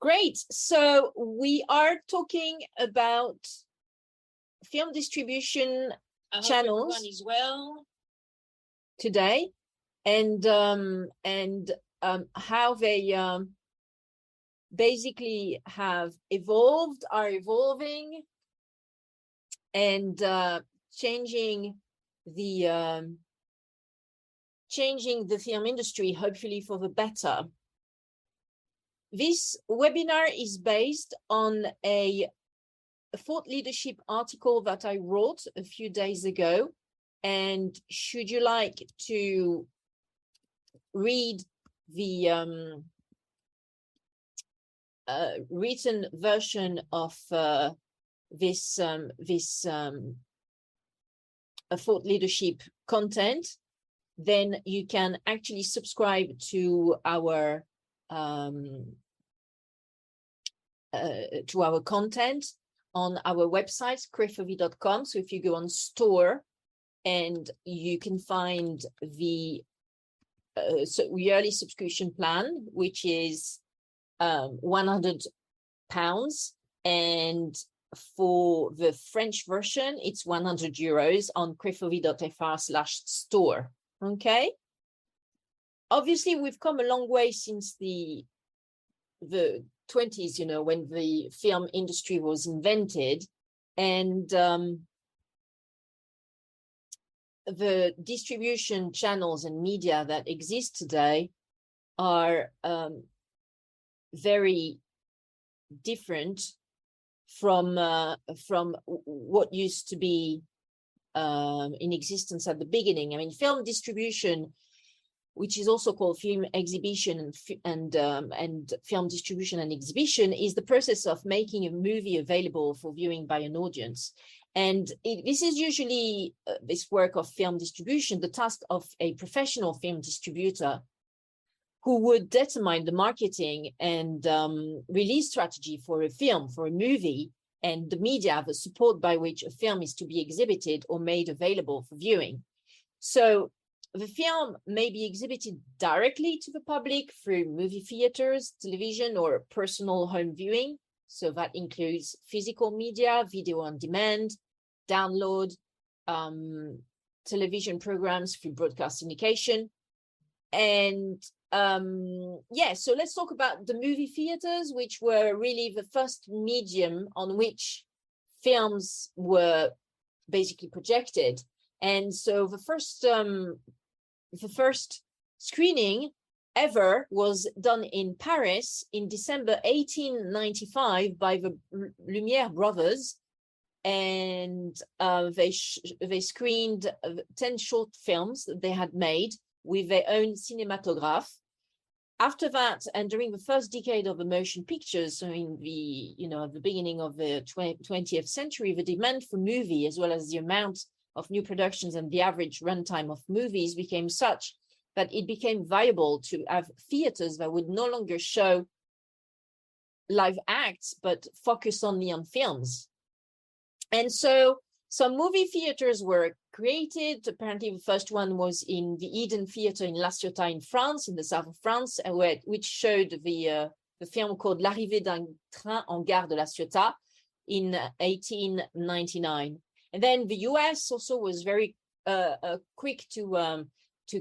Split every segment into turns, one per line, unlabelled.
Great. So we are talking about film distribution channels
is well
today, and how they basically have evolved, are evolving, and changing the film industry, hopefully for the better. This webinar is based on a thought leadership article that I wrote a few days ago. And should you like to read the written version of this thought leadership content, then you can actually subscribe to our content on our website, crefovi.com. So if you go on store, and you can find the yearly subscription plan, which is £100, and for the French version, it's €100 on crefovi.fr/store. Okay. Obviously, we've come a long way since the 20s, when the film industry was invented, and the distribution channels and media that exist today are very different from what used to be in existence at the beginning. I mean, film distribution, which is also called film exhibition and film distribution and exhibition, is the process of making a movie available for viewing by an audience. And this is usually this work of film distribution, the task of a professional film distributor, who would determine the marketing and release strategy for a film, for a movie, and the media, the support by which a film is to be exhibited or made available for viewing. So the film may be exhibited directly to the public through movie theaters, television, or personal home viewing. So that includes physical media, video on demand, download, television programs through broadcast syndication. And so let's talk about the movie theaters, which were really the first medium on which films were basically projected. And so the first screening ever was done in Paris in December 1895 by the Lumière brothers, and they screened 10 short films that they had made with their own cinematograph. After that, and during the first decade of the motion pictures, so in the at the beginning of the 20th century, the demand for movie, as well as the amount of new productions and the average runtime of movies, became such that it became viable to have theaters that would no longer show live acts, but focus only on films. And so some movie theaters were created. Apparently, the first one was in the Eden Theatre in La Ciotat in France, in the south of France, which showed the film called L'arrivée d'un train en gare de La Ciotat in 1899. And then the US also was very quick to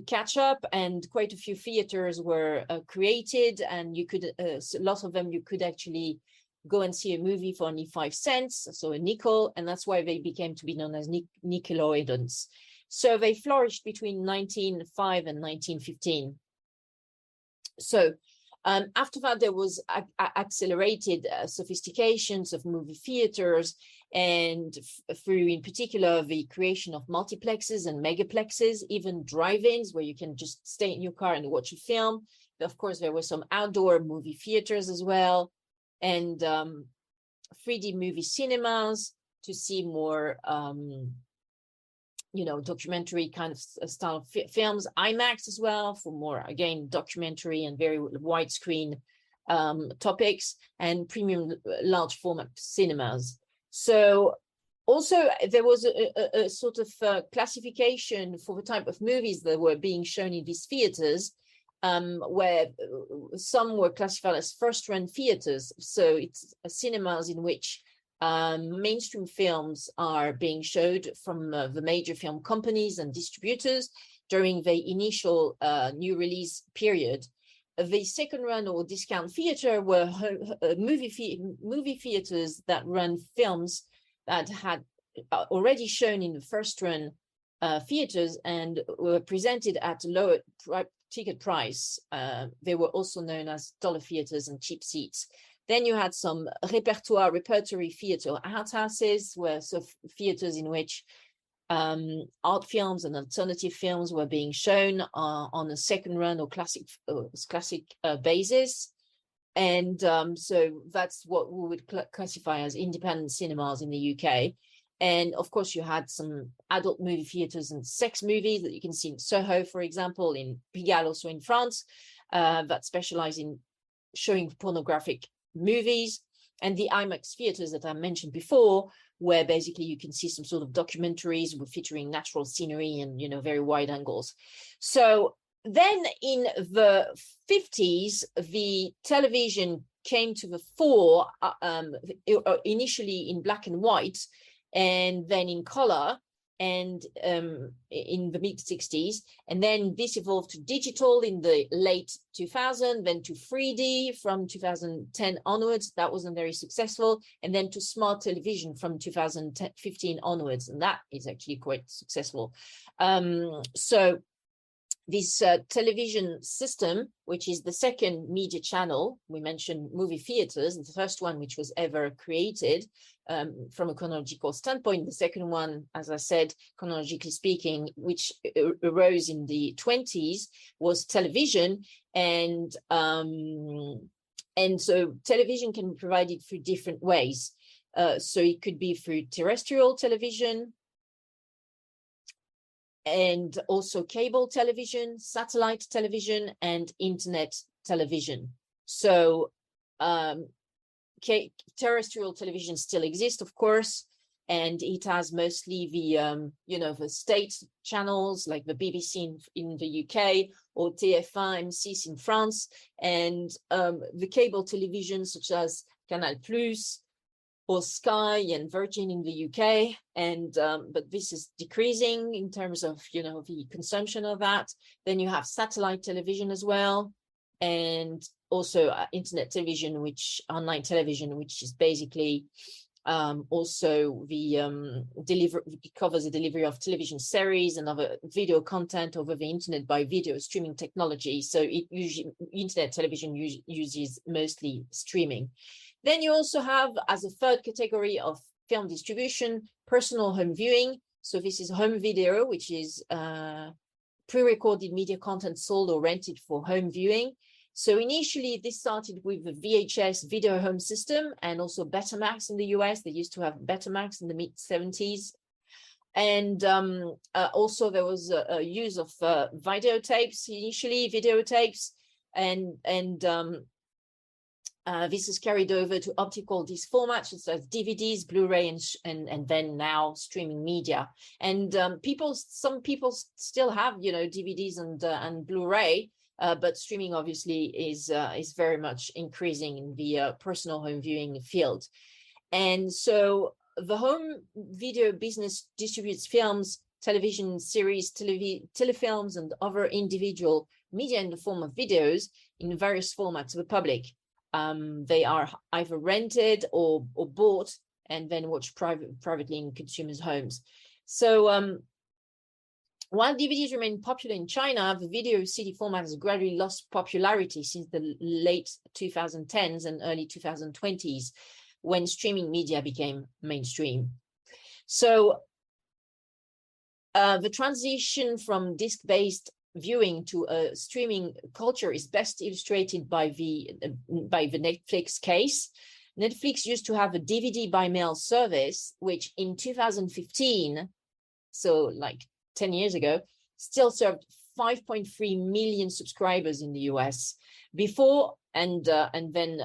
catch up, and quite a few theaters were created, and you could a lot of them you could actually go and see a movie for only 5 cents, so a nickel, and that's why they became to be known as Nickelodeons. So they flourished between 1905 and 1915. So after that, there was accelerated sophistications of movie theaters, and through, in particular, the creation of multiplexes and megaplexes, even drive-ins where you can just stay in your car and watch a film. Of course, there were some outdoor movie theaters as well, and 3D movie cinemas to see more, documentary kind of style of films, IMAX as well for more, again, documentary and very widescreen topics, and premium large format cinemas. So also there was a sort of classification for the type of movies that were being shown in these theaters. where some were classified as first-run theaters. So it's cinemas in which mainstream films are being showed from the major film companies and distributors during the initial new release period. The second run or discount theater were movie theaters that run films that had already shown in the first run theaters and were presented at a lower ticket price. They were also known as dollar theaters and cheap seats. Then you had some repertory theater art houses, where theaters in which art films and alternative films were being shown on a second run or classic basis. And so that's what we would classify as independent cinemas in the UK. And of course, you had some adult movie theaters and sex movies that you can see in Soho, for example, in Pigalle, also in France, that specialize in showing pornographic movies. And the IMAX theaters that I mentioned before, where basically you can see some sort of documentaries featuring natural scenery and, you know, very wide angles. So then in the 50s, the television came to the fore, initially in black and white, and then in color, and in the mid 60s. And then this evolved to digital in the late 2000s, then to 3D from 2010 onwards. That wasn't very successful. And then to smart television from 2015 onwards. And that is actually quite successful. So this television system, which is the second media channel, we mentioned movie theaters, the first one which was ever created from a chronological standpoint. The second one, as I said, chronologically speaking, which arose in the 20s, was television. And so television can be provided through different ways. So it could be through terrestrial television, and also cable television, satellite television, and internet television. So terrestrial television still exists, of course, and it has mostly the, the state channels like the BBC in the UK or TF1, M6 in France, and the cable television such as Canal Plus, or Sky and Virgin in the UK, and but this is decreasing in terms of the consumption of that. Then you have satellite television as well, and also internet television, online television, which is basically also the it covers the delivery of television series and other video content over the internet by video streaming technology. So it usually internet television uses mostly streaming. Then you also have, as a third category of film distribution, personal home viewing. So this is home video, which is pre-recorded media content sold or rented for home viewing. So initially, this started with the VHS video home system and also Betamax in the US. They used to have Betamax in the mid-70s. And also there was a use of videotapes, initially videotapes, and this is carried over to optical disc formats such as DVDs, Blu-ray, and then now streaming media. And some people still have DVDs and Blu-ray, but streaming obviously is very much increasing in the personal home viewing field. And so the home video business distributes films, television series, telefilms, and other individual media in the form of videos in various formats to the public. They are either rented or bought and then watched privately in consumers' homes. So while DVDs remain popular in China, the video CD format has gradually lost popularity since the late 2010s and early 2020s, when streaming media became mainstream. So the transition from disc-based viewing to a streaming culture is best illustrated by the Netflix case. Netflix used to have a DVD by mail service, which in 2015, so like 10 years ago, still served 5.3 million subscribers in the US. Before and then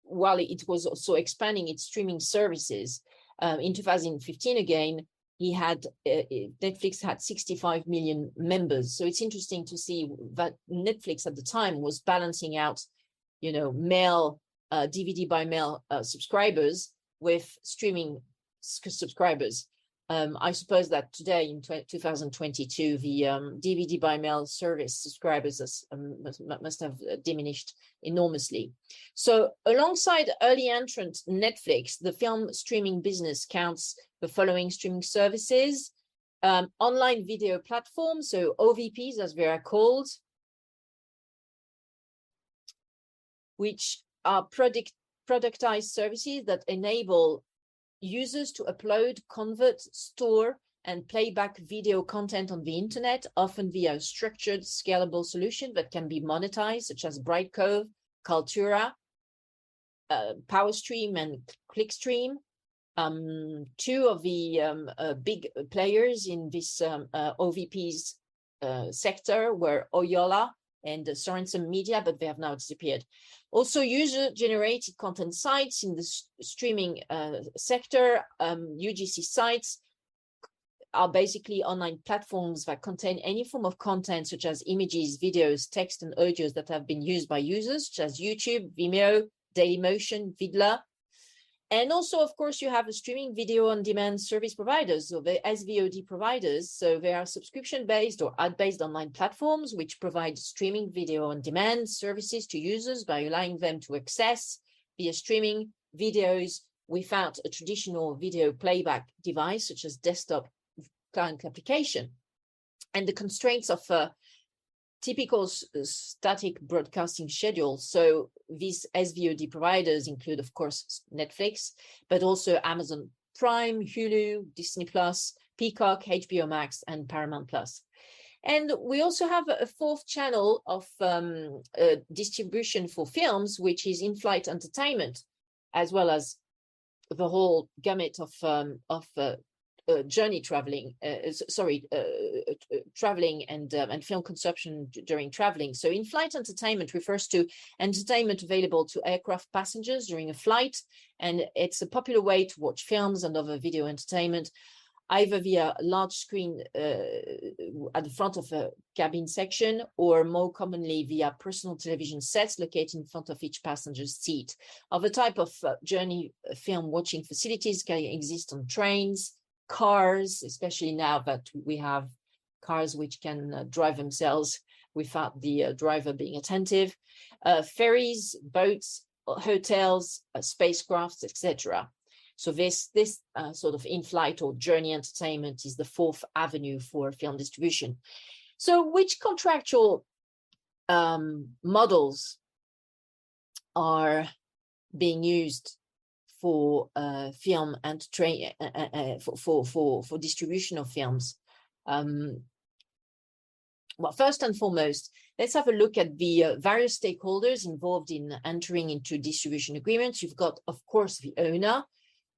while it was also expanding its streaming services, in 2015 again, Netflix had 65 million members. So it's interesting to see that Netflix at the time was balancing out, male DVD by mail subscribers with streaming subscribers. I suppose that today in 2022, the DVD by mail service subscribers must have diminished enormously. So alongside early entrant Netflix, the film streaming business counts the following streaming services: online video platforms, so OVPs as they are called, which are productized services that enable users to upload, convert, store, and playback video content on the internet, often via a structured, scalable solution that can be monetized, such as Brightcove, Kaltura, PowerStream, and Clickstream. Two of the big players in this OVPs sector were Oyola and Sorensen Media, but they have now disappeared. Also, user-generated content sites in the streaming sector, UGC sites, are basically online platforms that contain any form of content, such as images, videos, text, and audios that have been used by users, such as YouTube, Vimeo, Dailymotion, Vidler. And also, of course, you have a streaming video on demand service providers, or the SVOD providers. So they are subscription-based or ad-based online platforms which provide streaming video on demand services to users by allowing them to access via streaming videos without a traditional video playback device, such as desktop client application. And the constraints of typical static broadcasting schedule. So these SVOD providers include, of course, Netflix, but also Amazon Prime, Hulu, Disney Plus, Peacock, HBO Max, and Paramount Plus. And we also have a fourth channel of distribution for films, which is in-flight entertainment, as well as the whole gamut of journey traveling, traveling and film consumption during traveling. So in-flight entertainment refers to entertainment available to aircraft passengers during a flight, and it's a popular way to watch films and other video entertainment, either via a large screen at the front of a cabin section, or more commonly via personal television sets located in front of each passenger's seat. Other type of journey film watching facilities can exist on trains, cars, especially now that we have cars which can drive themselves without the driver being attentive, ferries, boats, hotels, spacecrafts, etc. So this sort of in-flight or journey entertainment is the fourth avenue for film distribution. So which contractual models are being used for film and for distribution of films? Well, first and foremost, let's have a look at the various stakeholders involved in entering into distribution agreements. You've got, of course, the owner,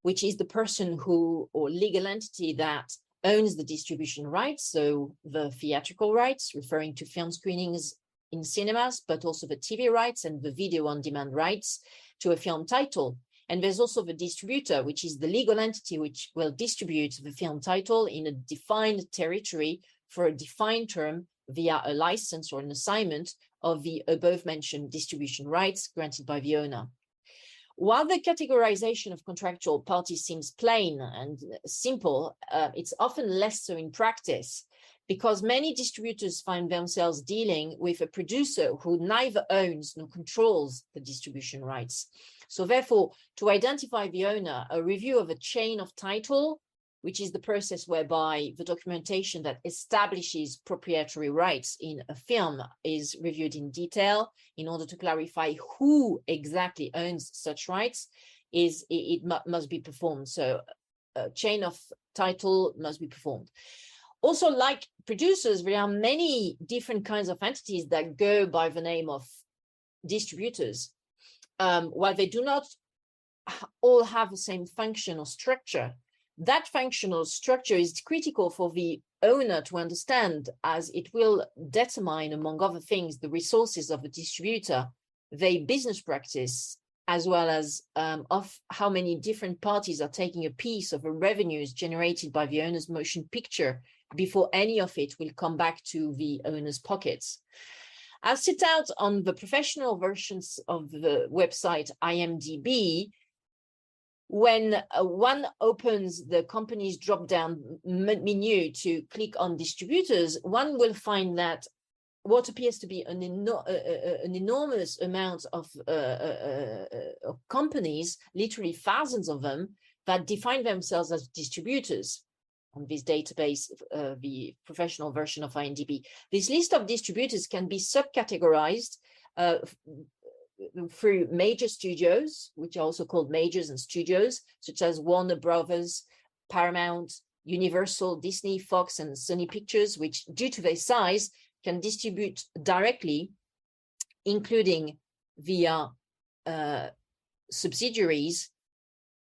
which is the person who, or legal entity that owns the distribution rights, so the theatrical rights, referring to film screenings in cinemas, but also the TV rights and the video on demand rights to a film title. And there's also the distributor, which is the legal entity which will distribute the film title in a defined territory for a defined term via a license or an assignment of the above mentioned distribution rights granted by the owner. While the categorization of contractual parties seems plain and simple, it's often less so in practice, because many distributors find themselves dealing with a producer who neither owns nor controls the distribution rights. So therefore, to identify the owner, a review of a chain of title, which is the process whereby the documentation that establishes proprietary rights in a film is reviewed in detail in order to clarify who exactly owns such rights, must be performed. So a chain of title must be performed. Also, like producers, there are many different kinds of entities that go by the name of distributors. While they do not all have the same function or structure, that functional structure is critical for the owner to understand, as it will determine, among other things, the resources of the distributor, their business practice, as well as of how many different parties are taking a piece of the revenues generated by the owner's motion picture before any of it will come back to the owner's pockets. As set out on the professional versions of the website IMDb, when one opens the company's drop-down menu to click on distributors, one will find that what appears to be an enormous amount of companies, literally thousands of them, that define themselves as distributors on this database, the professional version of IMDb. This list of distributors can be subcategorized through major studios, which are also called majors and studios, such as Warner Brothers, Paramount, Universal, Disney, Fox, and Sony Pictures, which, due to their size, can distribute directly, including via subsidiaries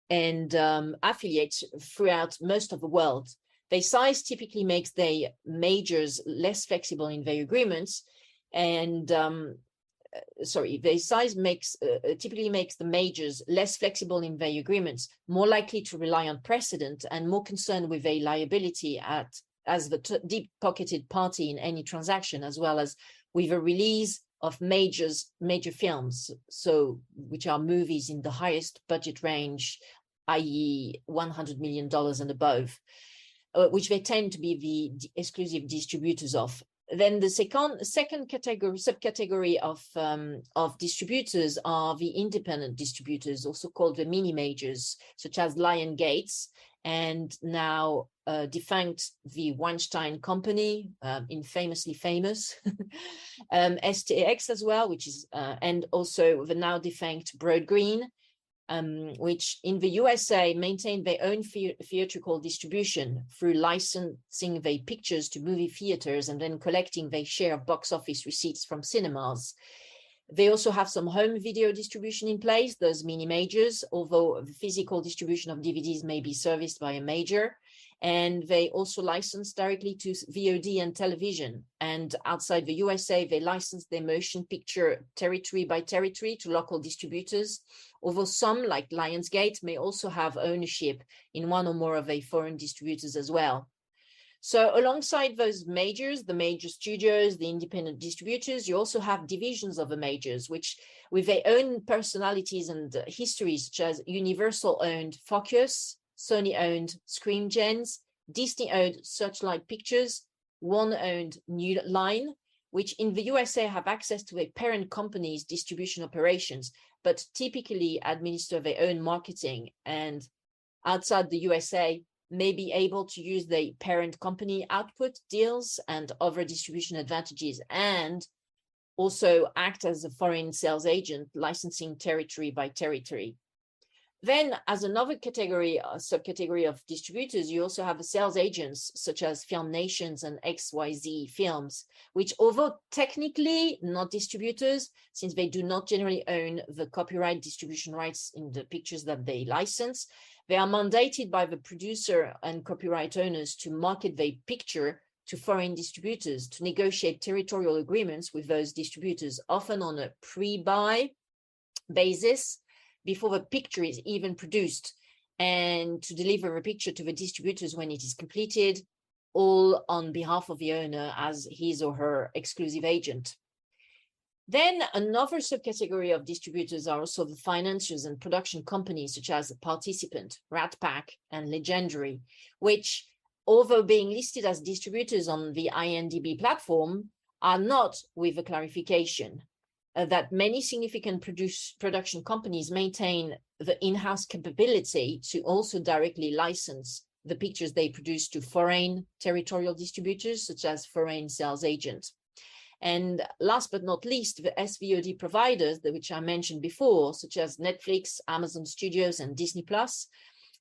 and affiliates throughout most of the world. Their size typically makes their majors less flexible in their agreements, and their size typically makes the majors less flexible in their agreements, more likely to rely on precedent, and more concerned with their liability as the deep-pocketed party in any transaction, as well as with a release of major films, which are movies in the highest budget range, i.e. $100 million and above, which they tend to be the exclusive distributors of. Then the second subcategory of distributors are the independent distributors, also called the mini majors, such as Lion Gates, and now defunct the Weinstein Company, infamously famous, STX as well, which is, and also the now defunct Broad Green, which in the USA maintain their own theatrical distribution through licensing their pictures to movie theaters and then collecting their share of box office receipts from cinemas. They also have some home video distribution in place, those mini majors, although the physical distribution of DVDs may be serviced by a major. And they also license directly to VOD and television. And outside the USA, they license their motion picture territory by territory to local distributors, although some, like Lionsgate, may also have ownership in one or more of their foreign distributors as well. So alongside those majors, the major studios, the independent distributors, you also have divisions of the majors, which with their own personalities and histories, such as Universal-owned Focus, Sony-owned Screen Gems, Disney-owned Searchlight Pictures, Warner-owned New Line, which in the USA have access to a parent company's distribution operations, but typically administer their own marketing, and outside the USA may be able to use the parent company output deals and other distribution advantages, and also act as a foreign sales agent, licensing territory by territory. Then, as another category, subcategory of distributors, you also have sales agents such as Film Nations and XYZ Films, which, although technically not distributors, since they do not generally own the copyright distribution rights in the pictures that they license, they are mandated by the producer and copyright owners to market their picture to foreign distributors, to negotiate territorial agreements with those distributors, often on a pre-buy basis, before the picture is even produced, and to deliver a picture to the distributors when it is completed, all on behalf of the owner as his or her exclusive agent. Then another subcategory of distributors are also the financiers and production companies such as Participant, Rat Pack, and Legendary, which, although being listed as distributors on the IMDb platform, are not, with a clarification that many significant production companies maintain the in-house capability to also directly license the pictures they produce to foreign territorial distributors, such as foreign sales agents. And last but not least, the SVOD providers, which I mentioned before, such as Netflix, Amazon Studios, and Disney+,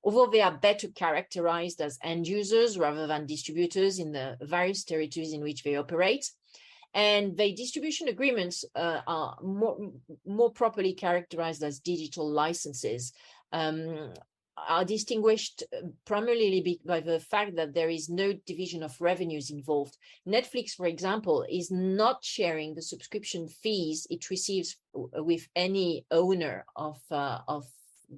although they are better characterized as end users rather than distributors in the various territories in which they operate, and the distribution agreements are more properly characterized as digital licenses, are distinguished primarily by the fact that there is no division of revenues involved. Netflix, for example, is not sharing the subscription fees it receives with any owner of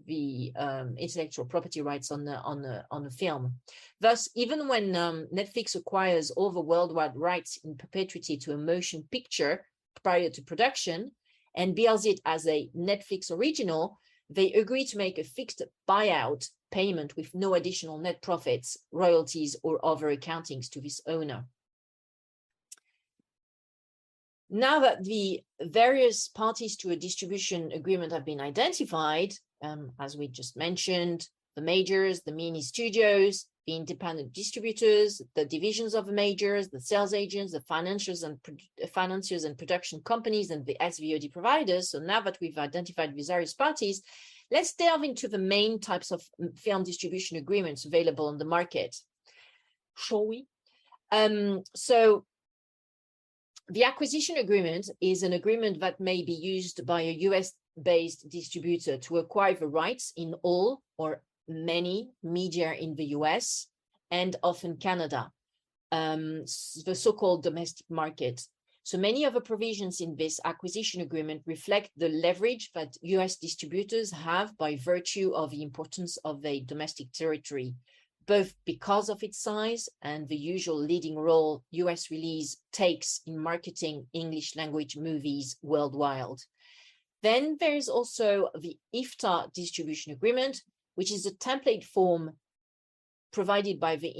the intellectual property rights on the film. Thus, even when Netflix acquires all the worldwide rights in perpetuity to a motion picture prior to production and bills it as a Netflix original, they agree to make a fixed buyout payment with no additional net profits, royalties, or other accountings to this owner. Now that the various parties to a distribution agreement have been identified, as we just mentioned, the majors, the mini studios, the independent distributors, the divisions of the majors, the sales agents, the financiers and production companies, and the SVOD providers. So now that we've identified these various parties, let's delve into the main types of film distribution agreements available on the market. Shall we? So the acquisition agreement is an agreement that may be used by a US-based distributor to acquire the rights in all or many media in the US and often Canada, the so-called domestic market. So many of the provisions in this acquisition agreement reflect the leverage that US distributors have by virtue of the importance of a domestic territory, both because of its size and the usual leading role US release takes in marketing English language movies worldwide. Then there is also the IFTA distribution agreement, which is a template form provided by the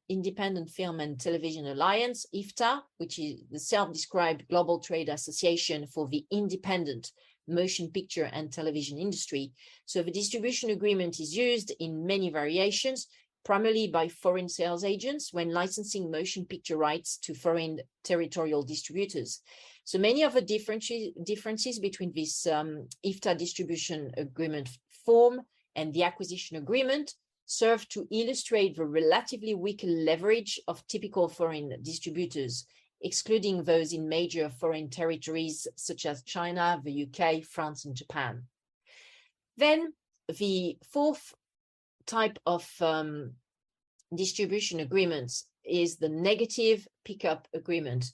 Independent Film and Television Alliance, IFTA, which is the self-described global trade association for the independent motion picture and television industry. So the distribution agreement is used in many variations, primarily by foreign sales agents when licensing motion picture rights to foreign territorial distributors. So many of the differences between this IFTA distribution agreement form and the acquisition agreement serve to illustrate the relatively weak leverage of typical foreign distributors, excluding those in major foreign territories such as China, the UK, France, and Japan. Then the fourth type of distribution agreements is the negative pickup agreement,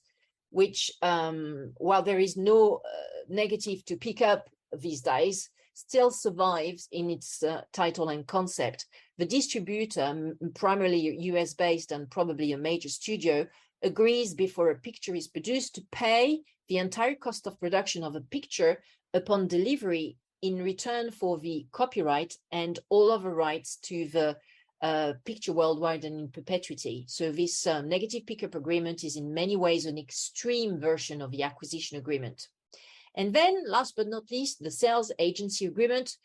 which, while there is no negative to pick up these days, still survives in its title and concept. The distributor, primarily US-based and probably a major studio, agrees before a picture is produced to pay the entire cost of production of a picture upon delivery in return for the copyright and all other rights to the picture worldwide and in perpetuity. So this negative pickup agreement is in many ways an extreme version of the acquisition agreement. And then last but not least, the sales agency agreement,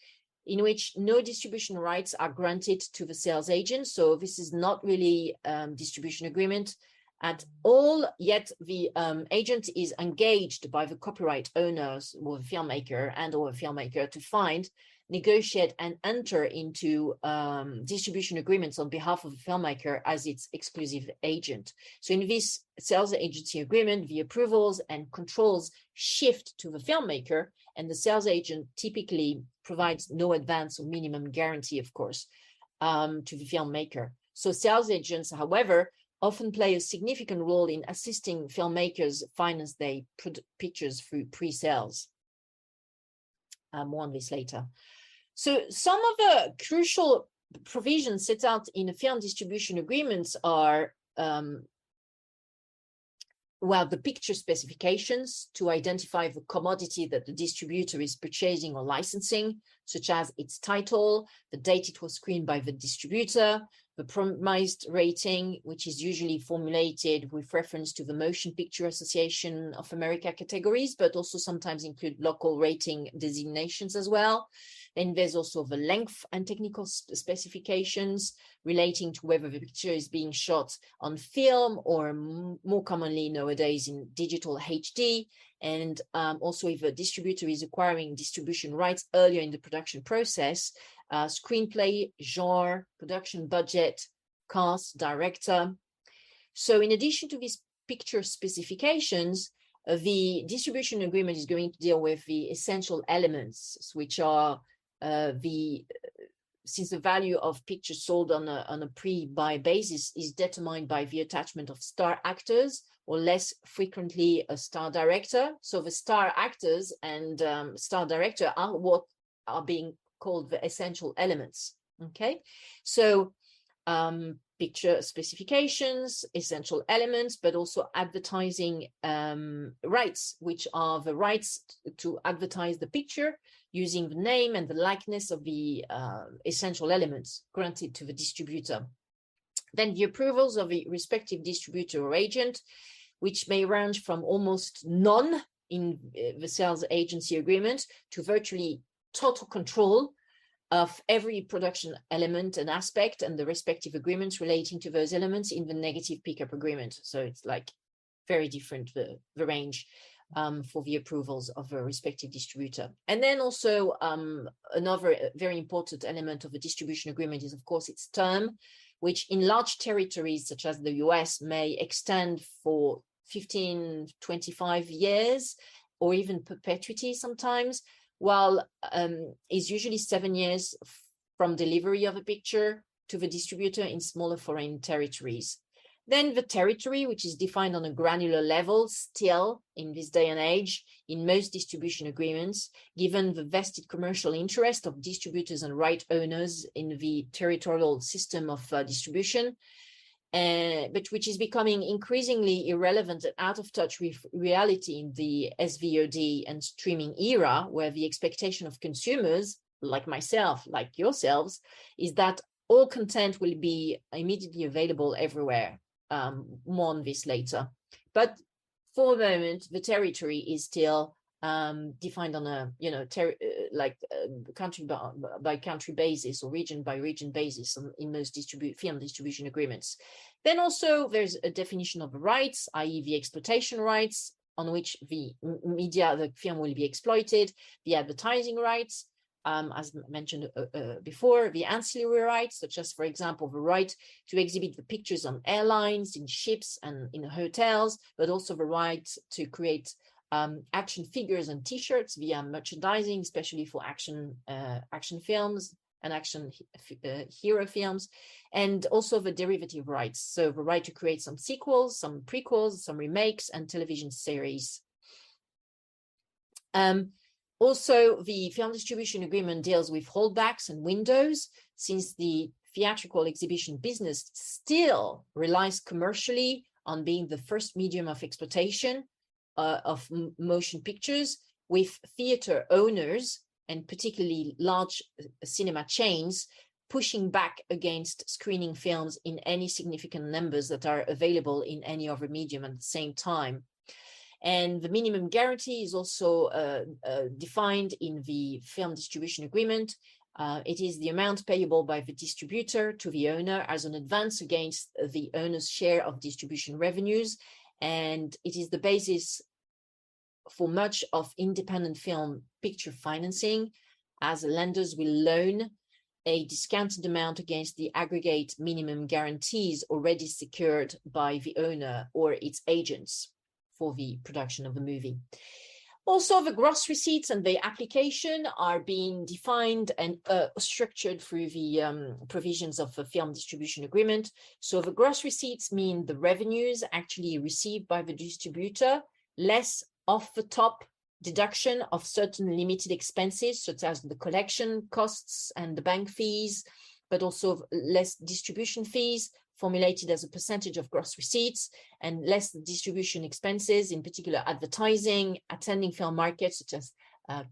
in which no distribution rights are granted to the sales agent. So this is not really distribution agreement at all, yet the agent is engaged by the copyright owners or the filmmaker to find, negotiate and enter into distribution agreements on behalf of the filmmaker as its exclusive agent. So in this sales agency agreement, the approvals and controls shift to the filmmaker, and the sales agent typically provides no advance or minimum guarantee, of course, to the filmmaker. So sales agents, however, often play a significant role in assisting filmmakers finance their pictures through pre-sales. More on this later. So some of the crucial provisions set out in the film distribution agreements are, well, the picture specifications to identify the commodity that the distributor is purchasing or licensing, such as its title, the date it was screened by the distributor, the promised rating, which is usually formulated with reference to the Motion Picture Association of America categories, but also sometimes include local rating designations as well. Then there's also the length and technical specifications relating to whether the picture is being shot on film or more commonly nowadays in digital HD. And also if a distributor is acquiring distribution rights earlier in the production process, screenplay, genre, production budget, cast, director. So in addition to these picture specifications, the distribution agreement is going to deal with the essential elements, which are the since the value of pictures sold on a pre-buy basis is determined by the attachment of star actors, or less frequently a star director. So the star actors and star director are what are being called the essential elements. Okay, so picture specifications, essential elements, but also advertising rights, which are the rights to advertise the picture using the name and the likeness of the essential elements granted to the distributor. Then the approvals of the respective distributor or agent, which may range from almost none in the sales agency agreement to virtually total control of every production element and aspect and the respective agreements relating to those elements in the negative pickup agreement. So it's like very different, the range for the approvals of a respective distributor. And then also another very important element of a distribution agreement is, of course, its term, which in large territories such as the US may extend for 15, 25 years, or even perpetuity sometimes, while is usually 7 years from delivery of a picture to the distributor in smaller foreign territories. Then the territory, which is defined on a granular level still in this day and age in most distribution agreements, given the vested commercial interest of distributors and right owners in the territorial system of distribution, but which is becoming increasingly irrelevant and out of touch with reality in the SVOD and streaming era, where the expectation of consumers, like myself, like yourselves, is that all content will be immediately available everywhere. More on this later. But for the moment, the territory is still defined on a, country by country basis or region by region basis in most film distribution agreements. Then also there's a definition of the rights, i.e. the exploitation rights on which the film will be exploited, the advertising rights, as mentioned before, the ancillary rights, such as, for example, the right to exhibit the pictures on airlines, in ships, and in hotels, but also the right to create action figures and T-shirts via merchandising, especially for action films and action hero films, and also the derivative rights. So the right to create some sequels, some prequels, some remakes, and television series. Also, the film distribution agreement deals with holdbacks and windows, since the theatrical exhibition business still relies commercially on being the first medium of exploitation of motion pictures, with theater owners and particularly large cinema chains pushing back against screening films in any significant numbers that are available in any other medium at the same time. And the minimum guarantee is also defined in the film distribution agreement. It is the amount payable by the distributor to the owner as an advance against the owner's share of distribution revenues. And it is the basis for much of independent film picture financing, as lenders will loan a discounted amount against the aggregate minimum guarantees already secured by the owner or its agents for the production of the movie. Also, the gross receipts and the application are being defined and structured through the provisions of the film distribution agreement. So the gross receipts mean the revenues actually received by the distributor, less off-the-top deduction of certain limited expenses, such as the collection costs and the bank fees, but also less distribution fees, formulated as a percentage of gross receipts, and less distribution expenses, in particular advertising, attending film markets such as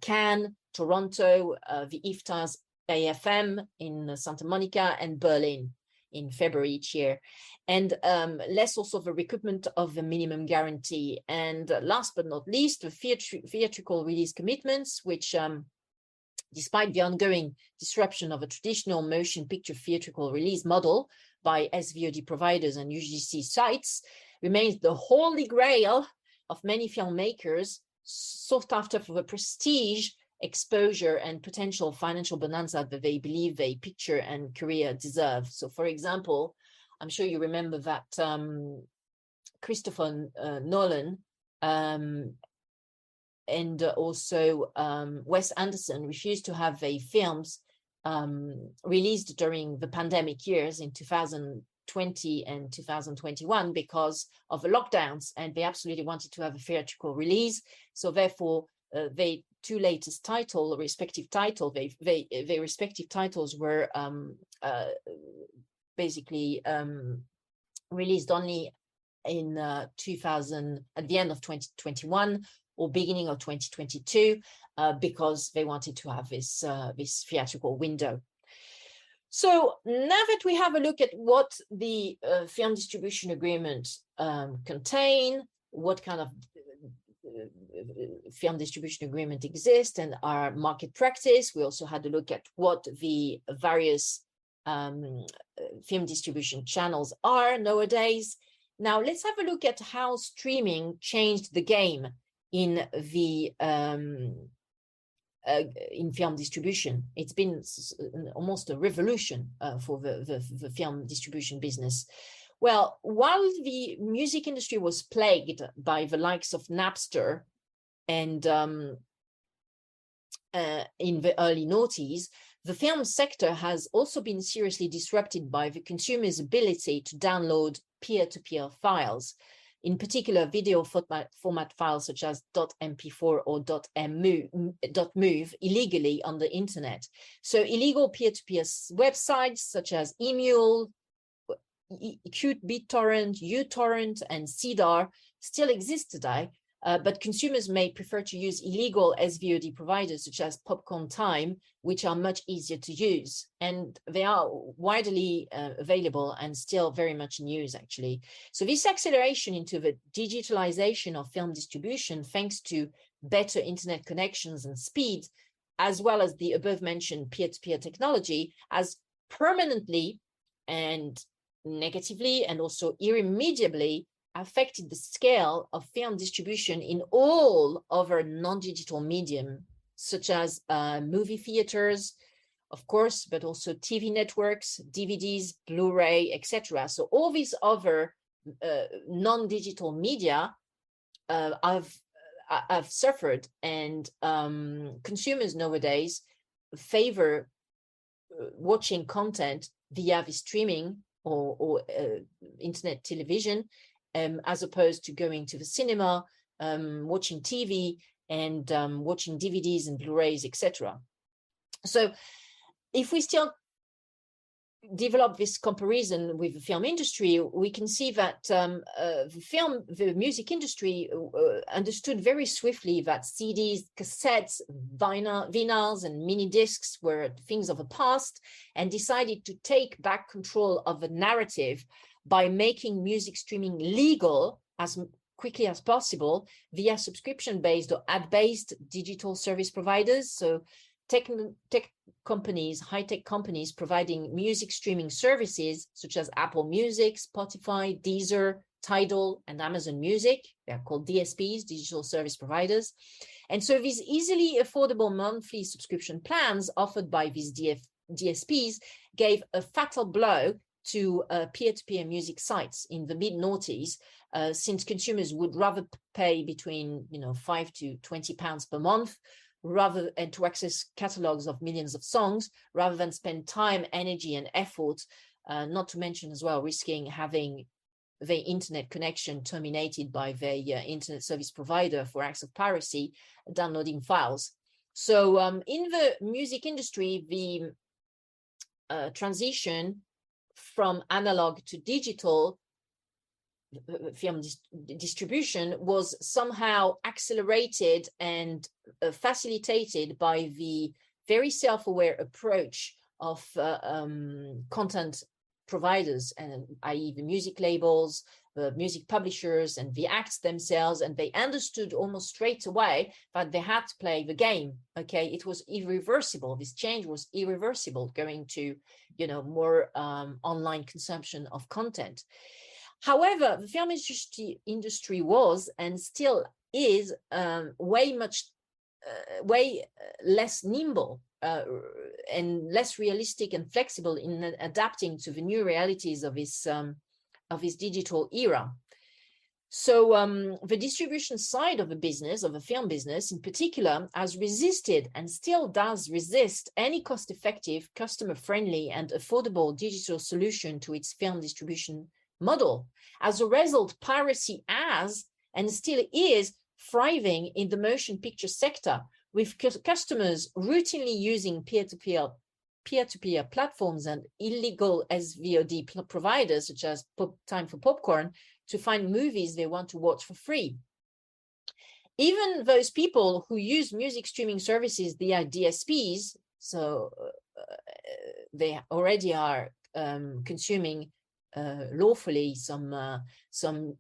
Cannes, Toronto, the IFTA's AFM in Santa Monica, and Berlin in February each year, and less also the recoupment of the minimum guarantee. And last but not least, the theatrical release commitments, which despite the ongoing disruption of a traditional motion picture theatrical release model by SVOD providers and UGC sites, remains the holy grail of many filmmakers sought after for the prestige, exposure, and potential financial bonanza that they believe their picture and career deserve. So, for example, I'm sure you remember that Christopher Nolan and also Wes Anderson refused to have their films released during the pandemic years in 2020 and 2021 because of the lockdowns, and they absolutely wanted to have a theatrical release. So therefore, they two latest title, respective title, their respective titles were basically released only in 2000 at the end of 2021 or beginning of 2022 because they wanted to have this this theatrical window. So now that we have a look at what the film distribution agreement contain, what kind of film distribution agreement exists and our market practice, we also had a look at what the various film distribution channels are nowadays. Now let's have a look at how streaming changed the game in the in film distribution. It's been almost a revolution for the film distribution business. Well, while the music industry was plagued by the likes of Napster and in the early noughties, the film sector has also been seriously disrupted by the consumer's ability to download peer-to-peer files, in particular video format files such as .mp4 or .mov illegally on the internet. So illegal peer-to-peer websites such as Emule, Qt BitTorrent, uTorrent, and CDAR still exist today, but consumers may prefer to use illegal SVOD providers such as Popcorn Time, which are much easier to use. And they are widely available and still very much in use, actually. So this acceleration into the digitalization of film distribution, thanks to better internet connections and speed, as well as the above-mentioned peer-to-peer technology, has permanently and negatively and also irremediably affected the scale of film distribution in all other non-digital medium, such as movie theaters, of course, but also TV networks, DVDs, Blu-ray, etc. So all these other non-digital media have suffered, and consumers nowadays favor watching content via the streaming or internet television, as opposed to going to the cinema, watching TV, and watching DVDs and Blu-rays, etc. So if we still develop this comparison with the film industry, we can see that the music industry understood very swiftly that CDs, cassettes, vinyls, and mini discs were things of the past, and decided to take back control of the narrative by making music streaming legal as quickly as possible via subscription-based or ad-based digital service providers. So tech companies, high-tech companies providing music streaming services such as Apple Music, Spotify, Deezer, Tidal, and Amazon Music. They're called DSPs, digital service providers. And so these easily affordable monthly subscription plans offered by these DSPs gave a fatal blow to peer-to-peer music sites in the mid-noughties, since consumers would rather pay between £5 to £20 per month and to access catalogs of millions of songs, rather than spend time, energy, and effort, not to mention as well risking having the internet connection terminated by the internet service provider for acts of piracy, downloading files. So in the music industry, the transition from analog to digital film distribution was somehow accelerated and facilitated by the very self-aware approach of content providers, and i.e. the music labels, the music publishers, and the acts themselves. And they understood almost straight away that they had to play the game. Okay, it was irreversible. This change was irreversible, going to more online consumption of content. However, the film industry was and still is way less nimble and less realistic and flexible in adapting to the new realities of this digital era. So the distribution side of the business, of the film business in particular, has resisted and still does resist any cost-effective, customer-friendly and affordable digital solution to its film distribution model. As a result, piracy has and still is thriving in the motion picture sector, with customers routinely using peer-to-peer platforms and illegal SVOD providers such as Time for Popcorn to find movies they want to watch for free. Even those people who use music streaming services via DSPs, so they already are consuming lawfully some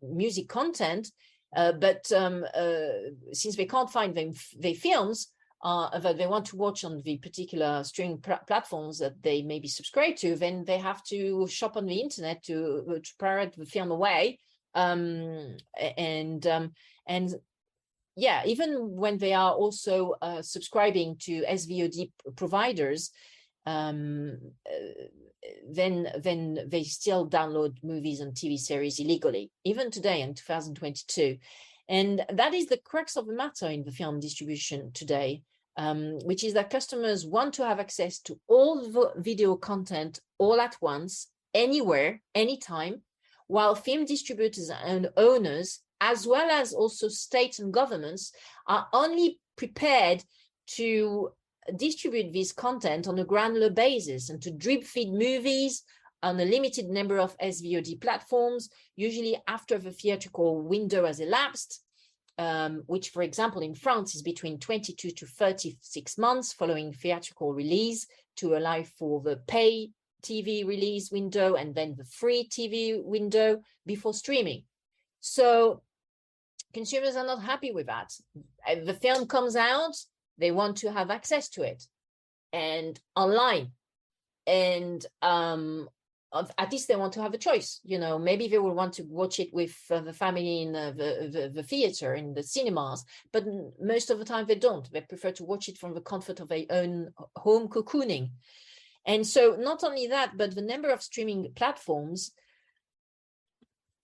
music content, but since they can't find their films that they want to watch on the particular streaming platforms that they may be subscribed to, then they have to shop on the internet to pirate the film away. And yeah, even when they are also subscribing to SVOD providers, then they still download movies and TV series illegally, even today in 2022. And that is the crux of the matter in the film distribution today, which is that customers want to have access to all the video content all at once, anywhere, anytime, while film distributors and owners, as well as also states and governments, are only prepared to distribute this content on a granular basis and to drip feed movies on a limited number of SVOD platforms, usually after the theatrical window has elapsed, which, for example, in France is between 22 to 36 months following theatrical release to allow for the pay TV release window and then the free TV window before streaming. So consumers are not happy with that. The film comes out, they want to have access to it and online. And at least they want to have a choice. You know, maybe they will want to watch it with the family in the theater, in the cinemas, but most of the time they don't. They prefer to watch it from the comfort of their own home cocooning. And so not only that, but the number of streaming platforms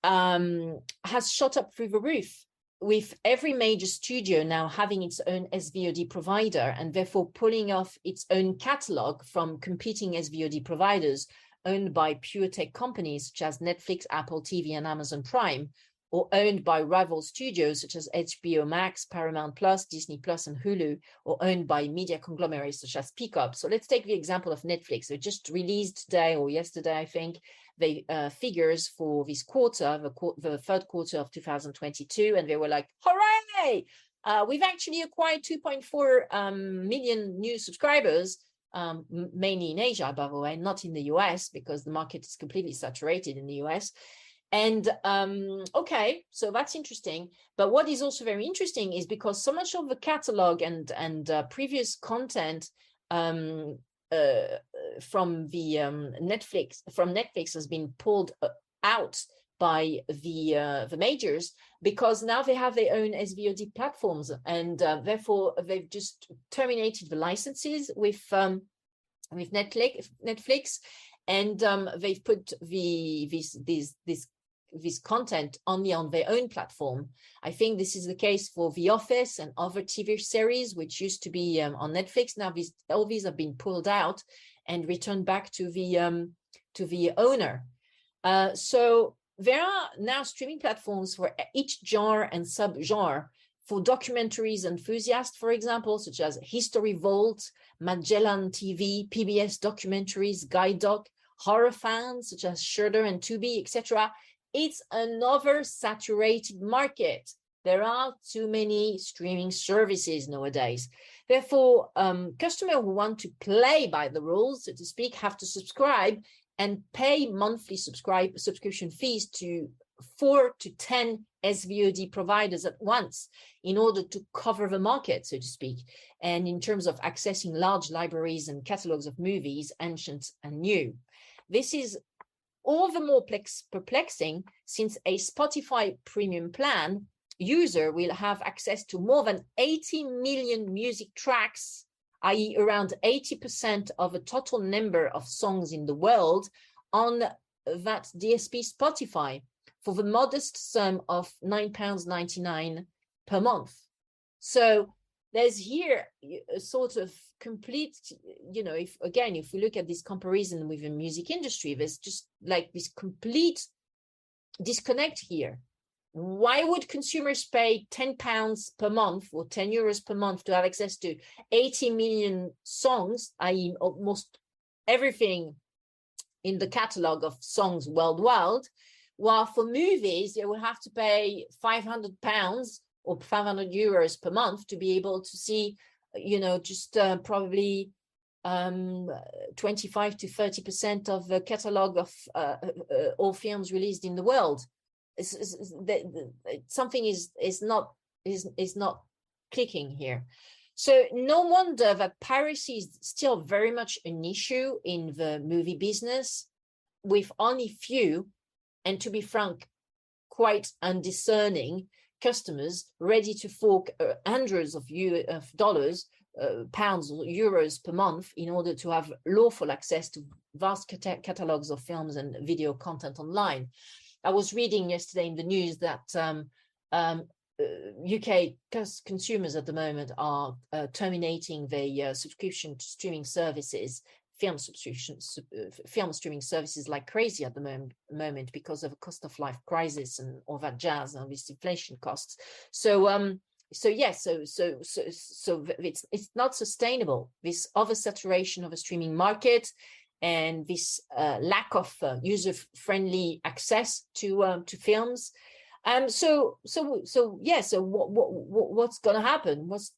has shot up through the roof, with every major studio now having its own SVOD provider and therefore pulling off its own catalog from competing SVOD providers owned by pure tech companies such as Netflix, Apple TV, and Amazon Prime, or owned by rival studios such as HBO Max, Paramount Plus, Disney Plus, and Hulu, or owned by media conglomerates such as Peacock. So let's take the example of Netflix. They just released today or yesterday, I think, the figures for this quarter, the third quarter of 2022, and they were like, hooray! We've actually acquired 2.4 million new subscribers, mainly in Asia, by the way, not in the US, because the market is completely saturated in the US. And okay, so that's interesting. But what is also very interesting is because so much of the catalog and previous content from the Netflix has been pulled out by the majors, because now they have their own SVOD platforms, and therefore they've just terminated the licenses with Netflix, and they've put this content only on their own platform. I think this is the case for The Office and other TV series, which used to be on Netflix. Now all these have been pulled out and returned back to the owner. So there are now streaming platforms for each genre and sub-genre. For documentaries enthusiasts, for example, such as History Vault, Magellan TV, PBS Documentaries, Guide Doc, horror fans such as Shudder and Tubi, etc. It's another saturated market. There are too many streaming services nowadays. Therefore, customers who want to play by the rules, so to speak, have to subscribe and pay monthly subscription fees to 4 to 10 SVOD providers at once in order to cover the market, so to speak, and in terms of accessing large libraries and catalogs of movies, ancient and new. This is all the more perplexing since a Spotify premium plan user will have access to more than 80 million music tracks, i.e. around 80% of the total number of songs in the world on that DSP Spotify. for the modest sum of £9.99 per month. So there's here a sort of complete, if we look at this comparison with the music industry, there's just like this complete disconnect here. Why would consumers pay £10 per month or €10 per month to have access to 80 million songs, i.e. almost everything in the catalog of songs worldwide, while for movies, they will have to pay £500 or €500 per month to be able to see, probably 25 to 30% of the catalog of all films released in the world. Something is not clicking here. So no wonder that piracy is still very much an issue in the movie business, with only few, and to be frank, quite undiscerning customers ready to fork hundreds of dollars, pounds or euros per month in order to have lawful access to vast catalogs of films and video content online. I was reading yesterday in the news that UK consumers at the moment are terminating their subscription to streaming services, film streaming services like crazy at the moment because of a cost of life crisis and all that jazz and these inflation costs. So it's not sustainable, this oversaturation of a streaming market and this lack of user-friendly access to films. So what's going to happen? What's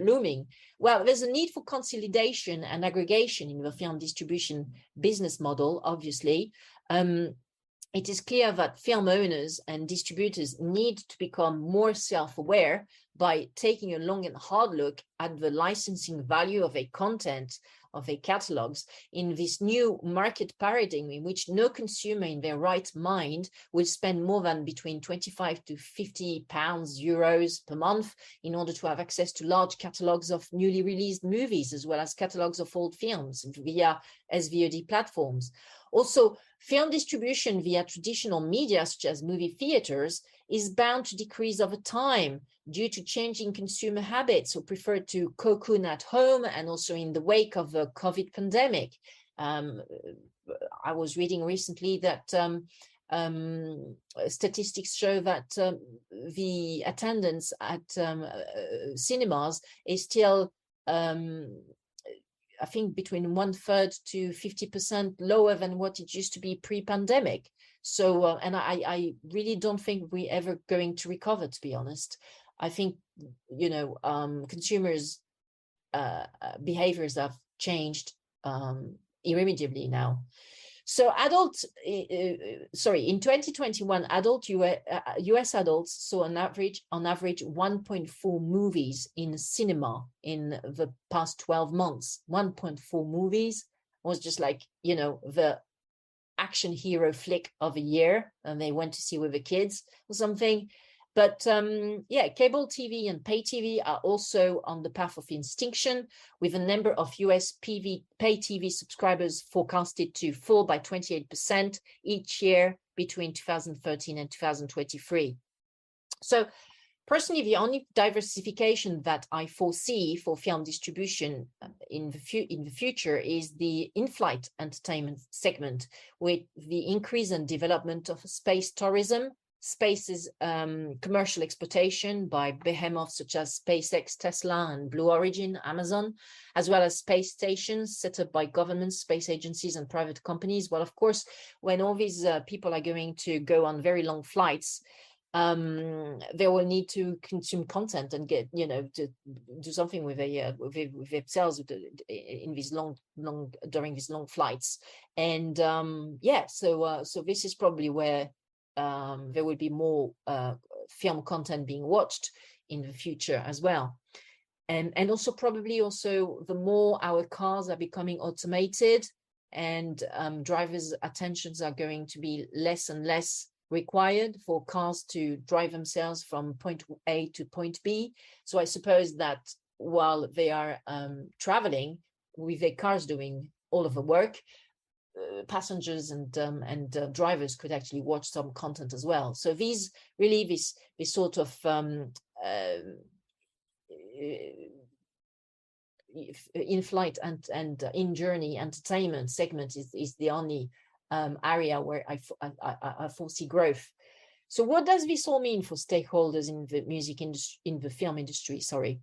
looming? Well, there's a need for consolidation and aggregation in the film distribution business model, obviously. It is clear that film owners and distributors need to become more self-aware by taking a long and hard look at the licensing value of a content, of a catalogs, in this new market paradigm in which no consumer in their right mind will spend more than between 25 to 50 euros per month in order to have access to large catalogs of newly released movies, as well as catalogs of old films via SVOD platforms. Also, film distribution via traditional media, such as movie theaters, is bound to decrease over time due to changing consumer habits who prefer to cocoon at home, and also in the wake of the COVID pandemic. I was reading recently that statistics show that the attendance at cinemas is still I think between 1/3 to 50% lower than what it used to be pre-pandemic. So, and I really don't think we're ever going to recover, to be honest. I think, consumers' behaviors have changed irremediably now. So in 2021, adult US adults saw on average 1.4 movies in cinema in the past 12 months. 1.4 movies was just like, the action hero flick of a year, and they went to see with the kids or something. But cable TV and pay TV are also on the path of extinction, with a number of US pay TV subscribers forecasted to fall by 28% each year between 2013 and 2023. So personally, the only diversification that I foresee for film distribution in the future is the in-flight entertainment segment, with the increase and development of space tourism, space's commercial exploitation by behemoths such as SpaceX, Tesla, and Blue Origin, Amazon, as well as space stations set up by governments, space agencies, and private companies. Well, of course, when all these people are going to go on very long flights, they will need to consume content and get, to do something with themselves in these during these long flights. And so this is probably where there will be more film content being watched in the future as well. And also probably the more our cars are becoming automated, and drivers' attentions are going to be less and less required for cars to drive themselves from point A to point B. So I suppose that while they are traveling with their cars doing all of the work, passengers and drivers could actually watch some content as well. So these really this sort of in-flight and in-journey entertainment segment is the only area where I foresee growth. So what does this all mean for stakeholders in the music industry, in the film industry? Sorry.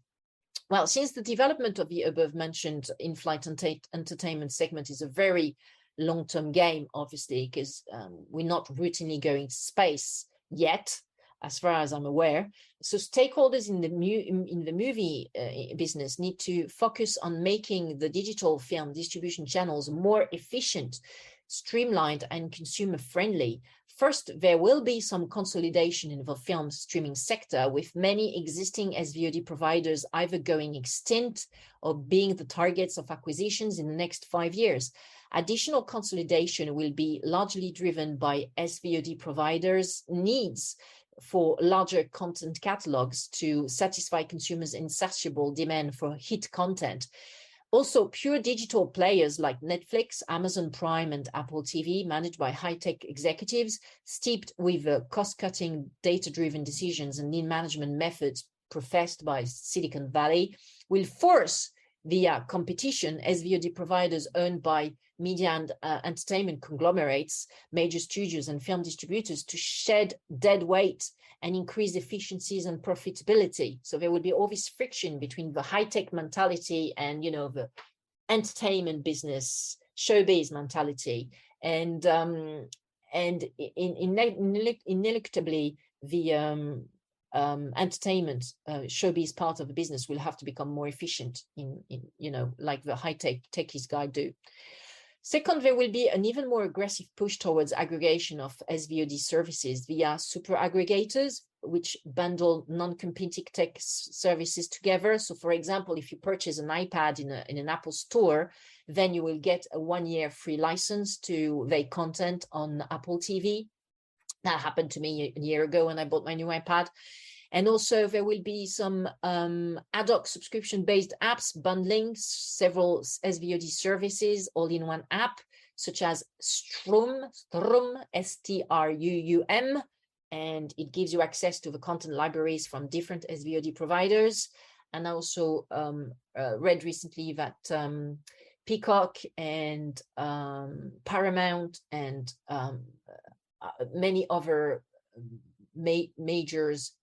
Well, since the development of the above mentioned in-flight entertainment segment is a very long-term game, obviously, because we're not routinely going to space yet, as far as I'm aware. So stakeholders in the movie business need to focus on making the digital film distribution channels more efficient, streamlined, and consumer-friendly. First, there will be some consolidation in the film streaming sector, with many existing SVOD providers either going extinct or being the targets of acquisitions in the next 5 years. Additional consolidation will be largely driven by SVOD providers' needs for larger content catalogs to satisfy consumers' insatiable demand for hit content. Also, pure digital players like Netflix, Amazon Prime, and Apple TV, managed by high-tech executives, steeped with cost-cutting, data-driven decisions and lean management methods professed by Silicon Valley, will force via competition SVOD providers owned by media and entertainment conglomerates, major studios, and film distributors to shed dead weight and increase efficiencies and profitability. So there will be all this friction between the high-tech mentality and, the entertainment business, showbiz mentality, and ineluctably the entertainment showbiz part of the business will have to become more efficient in like the high-tech techies guy do. Second, there will be an even more aggressive push towards aggregation of SVOD services via super aggregators, which bundle non-competing tech services together. So, for example, if you purchase an iPad in an Apple store, then you will get a 1-year free license to their content on Apple TV. That happened to me a year ago when I bought my new iPad. And also there will be some ad hoc subscription-based apps bundling several SVOD services all in one app, such as Strum, S-T-R-U-U-M, and it gives you access to the content libraries from different SVOD providers. And I also read recently that Peacock and Paramount and many other majors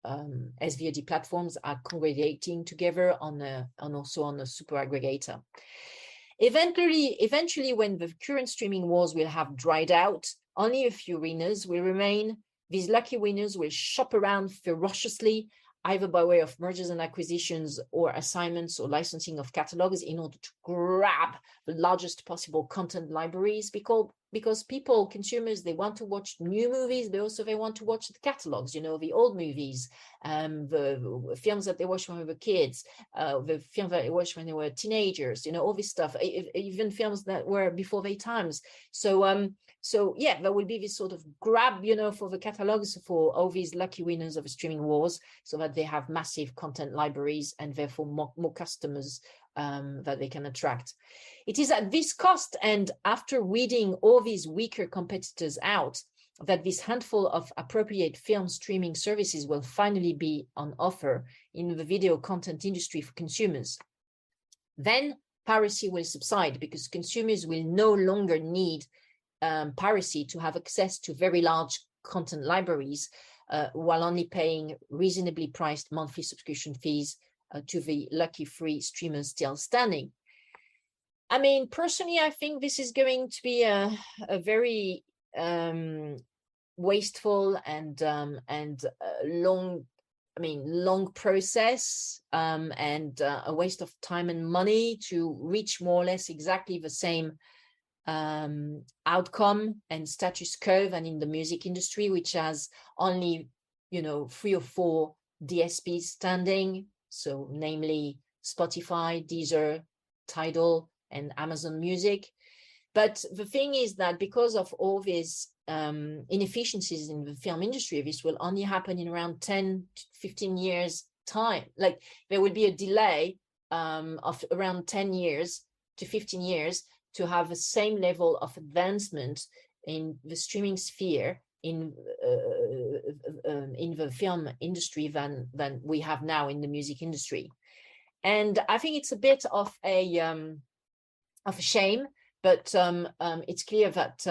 SVOD platforms are congregating together on a super aggregator. Eventually, when the current streaming wars will have dried out, only a few winners will remain. These lucky winners will shop around ferociously, either by way of mergers and acquisitions or assignments or licensing of catalogs, in order to grab the largest possible content libraries, because people, consumers, they want to watch new movies, but also they want to watch the catalogs, the old movies, the films that they watched when they were kids, the films that they watched when they were teenagers, all this stuff, even films that were before their times. So yeah, there will be this sort of grab, for the catalogs for all these lucky winners of the streaming wars, so that they have massive content libraries and therefore more customers that they can attract. It is at this cost, and after weeding all these weaker competitors out, that this handful of appropriate film streaming services will finally be on offer in the video content industry for consumers. Then piracy will subside, because consumers will no longer need piracy to have access to very large content libraries, while only paying reasonably priced monthly subscription fees to the lucky free streamers still standing. I mean, personally, I think this is going to be a very wasteful and long process, and a waste of time and money to reach more or less exactly the same outcome and status quo than in the music industry, which has only 3 or 4 DSPs standing, so namely Spotify, Deezer, Tidal, and Amazon Music. But the thing is that because of all these inefficiencies in the film industry, this will only happen in around 10 to 15 years time. Like, there will be a delay of around 10 years to 15 years to have the same level of advancement in the streaming sphere in the film industry than we have now in the music industry. And I think it's a bit of a shame, but it's clear that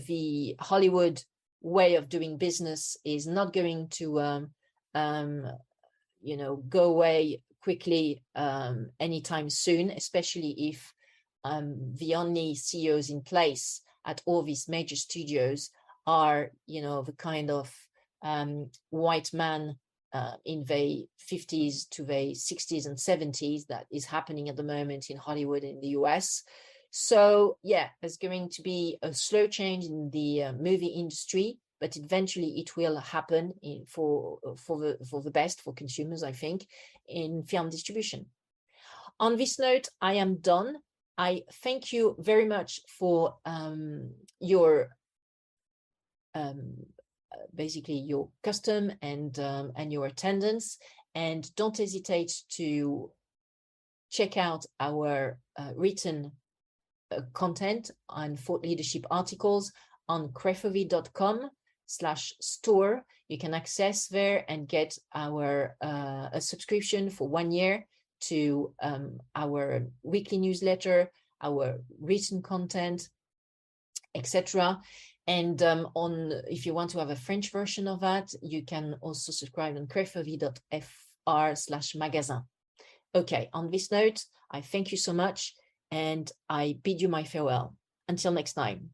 the Hollywood way of doing business is not going to go away quickly anytime soon, especially if the only CEOs in place at all these major studios are, the kind of white man in the 50s to the 60s and 70s that is happening at the moment in Hollywood in the US. So yeah, there's going to be a slow change in the movie industry, but eventually it will happen for the best for consumers, I think, in film distribution. On this note, I am done. I thank you very much for your basically your custom and your attendance, and don't hesitate to check out our written content on thought leadership articles on crefovi.com/store. You can access there and get our a subscription for 1 year to our weekly newsletter, our written content, etc. And if you want to have a French version of that, you can also subscribe on crefovi.fr/magasin. Okay, on this note, I thank you so much, and I bid you my farewell. Until next time.